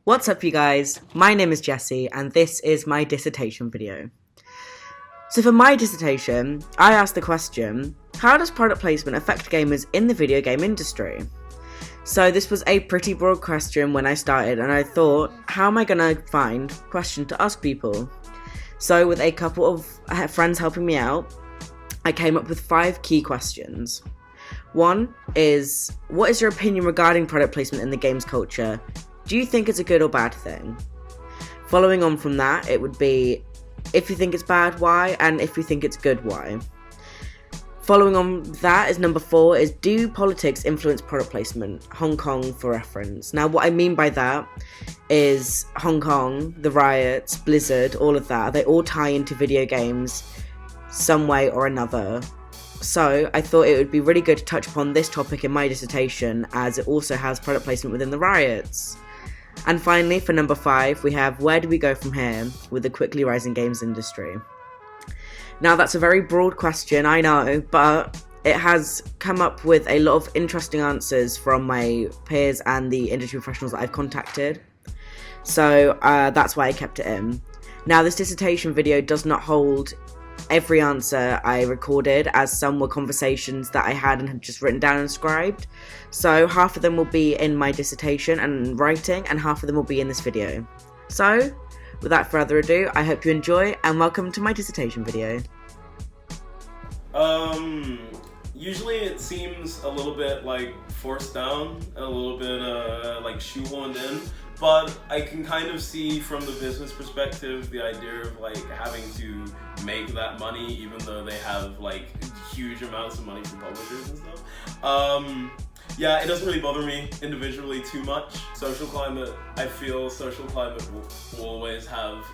What's up, you guys? My name is Jessie, and this is my dissertation video. So for my dissertation, I asked the question, how does product placement affect gamers in the video game industry? So this was a pretty broad question when I started, and I thought, how am I going to find a question to ask people? So with a couple of friends helping me out, I came up with 5 key questions. One is, what is your opinion regarding product placement in the games culture? Do you think it's a good or bad thing? Following on from that, it would be, if you think it's bad, why? And if you think it's good, why? Following on that is number 4, is do politics influence product placement? Hong Kong for reference. Now what I mean by that is Hong Kong, the riots, Blizzard, all of that, they all tie into video games some way or another. So I thought it would be really good to touch upon this topic in my dissertation, as it also has product placement within the riots. And finally, for number 5, we have, where do we go from here with the quickly rising games industry? Now that's a very broad question, I know, but it has come up with a lot of interesting answers from my peers and the industry professionals that I've contacted. So that's why I kept it in. Now this dissertation video does not hold every answer I recorded, as some were conversations that I had and had just written down and scribed. So half of them will be in my dissertation and writing, and half of them will be in this video. So, without further ado, I hope you enjoy, and welcome to my dissertation video. Usually it seems a little bit like forced down, and a little bit like shoehorned in, but I can kind of see from the business perspective the idea of like having to make that money even though they have like huge amounts of money from publishers and stuff. Yeah, it doesn't really bother me individually too much. Social climate, I feel social climate will always have,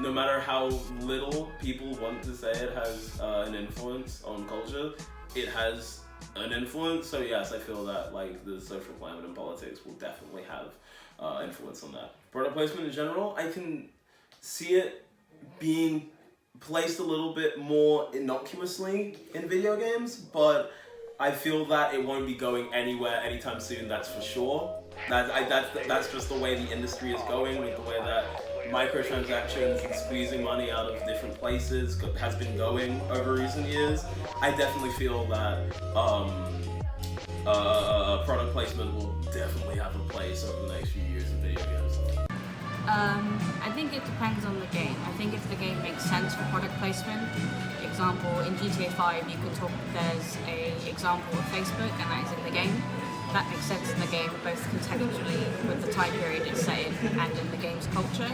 no matter how little people want to say it has an influence on culture, it has an influence. So yes, I feel that like the social climate and politics will definitely have influence on that. Product placement in general, I can see it being placed a little bit more innocuously in video games, but I feel that it won't be going anywhere anytime soon, that's for sure. That's just the way the industry is going, with the way that microtransactions and squeezing money out of different places has been going over recent years. I definitely feel that product placement will definitely have a place over the next few years in video games. I think it depends on the game. I think if the game makes sense for product placement, example, in GTA 5 you can talk, there's a example of Facebook and that is in the game. That makes sense in the game, both contextually with the time period it's set in and in the game's culture.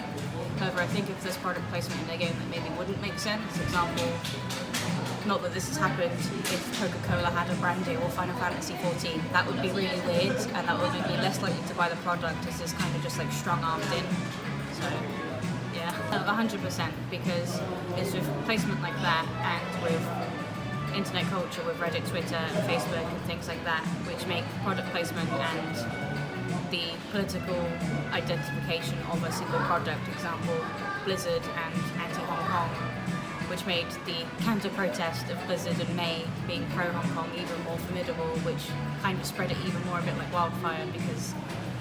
However, I think if there's product placement in the game that maybe wouldn't make sense, example, not that this has happened, if Coca-Cola had a brand deal or Final Fantasy 14, that would be really weird, and that would make me less likely to buy the product, as it's kind of just like strong-armed in. So, yeah, 100%, because it's with placement like that, and with internet culture, with Reddit, Twitter, and Facebook, and things like that, which make product placement and the political identification of a single product, example, Blizzard and anti-Hong Kong, which made the counter-protest of Blizzard in May being pro-Hong Kong even more formidable, which kind of spread it even more, a bit like wildfire, because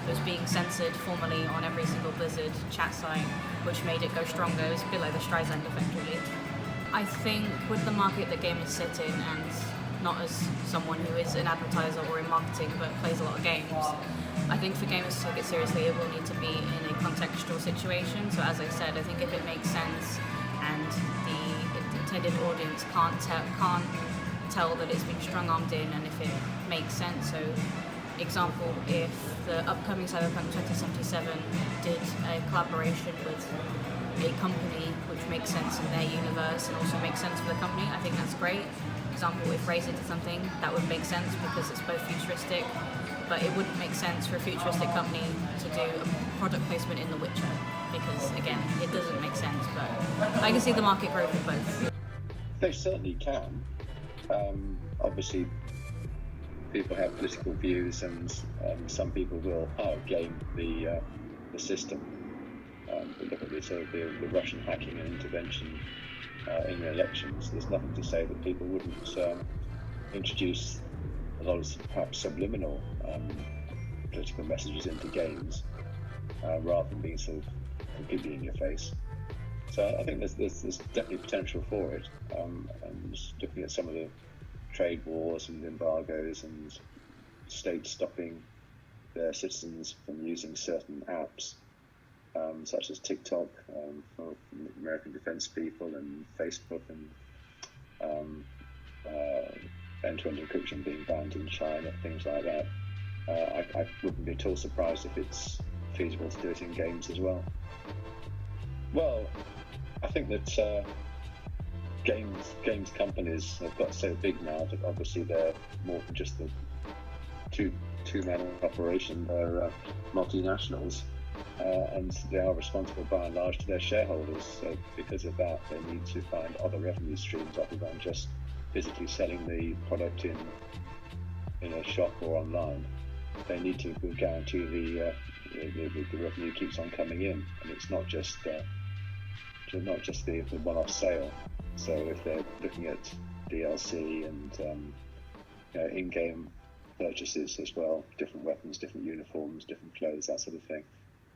it was being censored formally on every single Blizzard chat site, which made it go stronger. It was a bit like the Streisand effect, really. I think with the market that gamers sit in, and not as someone who is an advertiser or in marketing but plays a lot of games, I think for gamers to take it seriously, it will need to be in a contextual situation. So as I said, I think if it makes sense and the intended audience can't tell that it's been strong-armed in, and if it makes sense. So example, if the upcoming Cyberpunk 2077 did a collaboration with a company which makes sense in their universe and also makes sense for the company, I think that's great. Example, if Razer did something, that would make sense because it's both futuristic, but it wouldn't make sense for a futuristic company to do a product placement in The Witcher, because again, it doesn't make sense, but I can see the market growth in both. They certainly can. Obviously, people have political views, and some people will game the system. But look at the Russian hacking and intervention in the elections. There's nothing to say that people wouldn't introduce a lot of perhaps subliminal political messages into games. rather than being sort of completely in your face. So I think there's definitely potential for it. And looking at some of the trade wars and embargoes and states stopping their citizens from using certain apps, such as TikTok for American defense people, and Facebook, and end-to-end encryption being banned in China, things like that. I wouldn't be at all surprised if it's feasible to do it in games as well. Well, I think that games companies have got so big now that obviously they're more than just the two-man operation. They're multinationals, and they are responsible by and large to their shareholders. So because of that, they need to find other revenue streams other than just physically selling the product in a shop or online. They need to guarantee the revenue keeps on coming in, and it's not just the one-off sale. So if they're looking at DLC and in-game purchases as well, different weapons, different uniforms, different clothes, that sort of thing,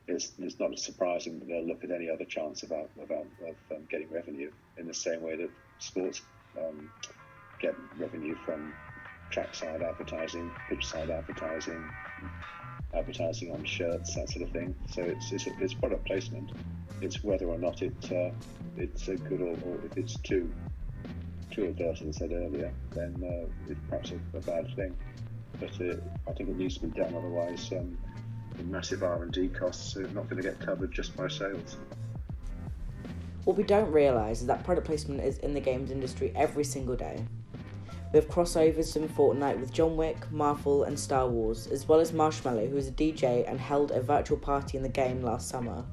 it's not surprising that they'll look at any other chance of getting revenue, in the same way that sports get revenue from trackside advertising, pitch-side advertising, advertising on shirts, that sort of thing. So it's product placement. It's whether or not it's a good, or if it's too adverse, as I said earlier, then it's perhaps a bad thing. But I think it needs to be done, otherwise the massive R&D costs are not going to get covered just by sales. What we don't realise is that product placement is in the games industry every single day. We have crossovers in Fortnite with John Wick, Marvel and Star Wars, as well as Marshmallow, who is a DJ and held a virtual party in the game last summer.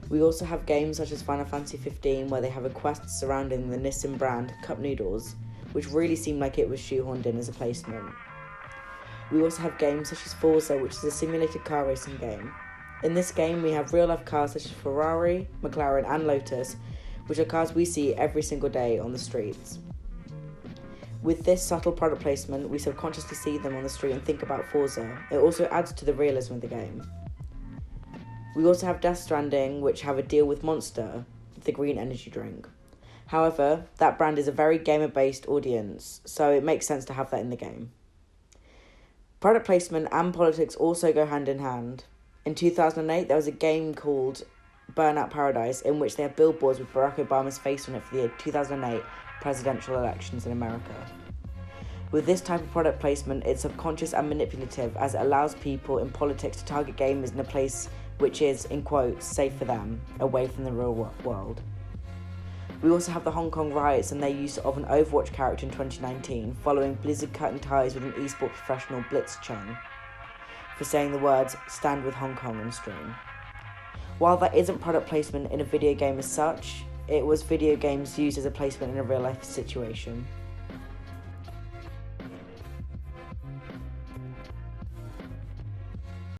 We also have games such as Final Fantasy 15, where they have a quest surrounding the Nissan brand Cup Noodles, which really seemed like it was shoehorned in as a placement. We also have games such as Forza, which is a simulated car racing game. In this game, we have real-life cars such as Ferrari, McLaren and Lotus, which are cars we see every single day on the streets. With this subtle product placement, we subconsciously see them on the street and think about Forza. It also adds to the realism of the game. We also have Death Stranding, which have a deal with Monster, the green energy drink. However, that brand is a very gamer-based audience, so it makes sense to have that in the game. Product placement and politics also go hand in hand. In 2008, there was a game called Burnout Paradise, in which they have billboards with Barack Obama's face on it for the 2008 presidential elections in America. With this type of product placement, it's subconscious and manipulative, as it allows people in politics to target gamers in a place which is, in quotes, safe for them, away from the real world. We also have the Hong Kong riots and their use of an Overwatch character in 2019, following Blizzard cutting ties with an esports professional, Blitz Chung, for saying the words, "Stand with Hong Kong" on stream. While that isn't product placement in a video game as such, it was video games used as a placement in a real life situation.